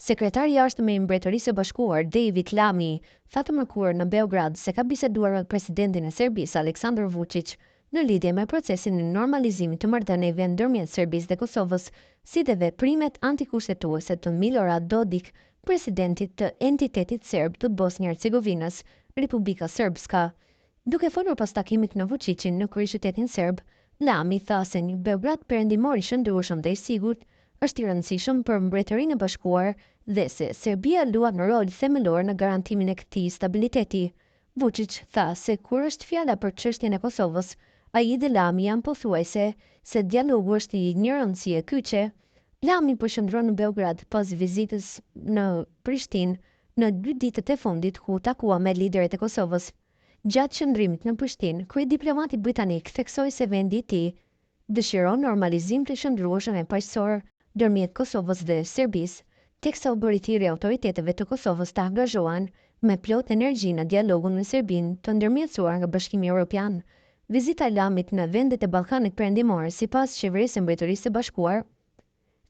Sekretari i jashtëm i Mbretërisë së Bashkuar, David Lammy, tha të mërkurë në Beograd se ka biseduar me presidentin e Serbisë, Aleksandar Vučić, në lidhje me procesin e normalizimit të marrëdhënieve ndërmjet Serbisë dhe Kosovës, si dhe veprimet antikushtetuese të Milorad Dodik, presidentit të entitetit serb të Bosnjë-Hercegovinës, Republika Srpska. Duke folur pas takimit në Vučićin në kryeqytetin serb, Lammy tha se një Beograd perëndimor i shëndrueshëm dhe i sigurt është i rëndësishëm për Mbretërinë e Bashkuar dhe se Serbia luan një rol themelor në garantimin e këtij stabiliteti. Vučić tha se kur është fjala për çështjen e Kosovës, ai dhe Lammy janë pothuajse se dialogu është i një rëndësie kyçe. Lammy përshëndron në Beograd pas vizitës në Prishtinë në 2 ditët e fundit ku takua me liderët e Kosovës. Gjatë qëndrimit në Prishtinë, kryediplomati britanik theksoi se vendi i tij dëshiron normalizim të shëndrueshëm e paqësor ndërmjet Kosovës dhe Serbisë, teksa u bëri thirrje autoriteteve të Kosovës të angazhohen me plot energji në dialogun me Serbinë të ndërmjetësuar nga Bashkimi Evropian. Vizita e Lamit në vendet e Ballkanit Perëndimor, sipas qeverisë së Mbretërisë së Bashkuar,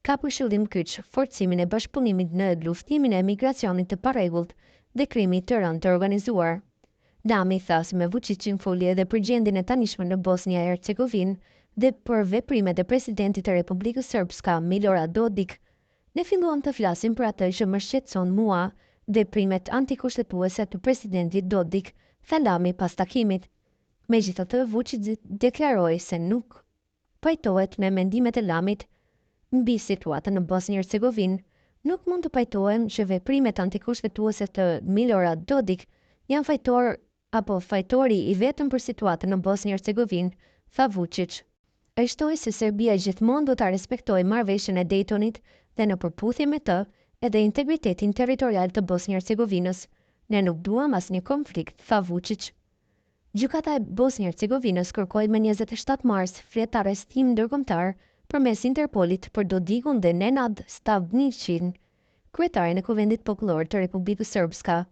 ka për qëllim kyç forcimin e bashkëpunimit në luftimin e emigracionit të parregullt dhe krimit të rënd të organizuar. Lammy tha se me Vučićin foli edhe për gjendjen e tanishme në Bosnjë e Hercegovinë dhe për veprimet e presidentit të Republikës Srpska, Milorad Dodik. Ne filluam të flasim për atë që më shqetëson mua, veprimet antikushtetuese të presidentit Dodik, tha Lammy pas takimit. Megjithatë, Vučić deklaroi se nuk pajtohet me mendimet e Lamit mbi situatën në Bosnjë-Hercegovinë. Nuk mund të pajtohem që veprimet antikushtetuese të Milorad Dodik janë fajtori i vetëm për situatën në Bosnjë-Hercegovinë, tha Vučić. Ai shtoi se Serbia gjithmonë do ta respektojë marrëveshjen e Daytonit dhe në përputhje me të, edhe integritetin territorial të Bosnjë-Hercegovinës. Ne nuk duam asnjë konflikt, tha Vučić. Gjykata e Bosnjë-Hercegovinës kërkoi më 27 mars flet arrestim ndërkombëtar përmes Interpolit për Dodikun dhe Nenad Stavnicin, kryetarin e Kuvendit Popullor të Republikës Srpska.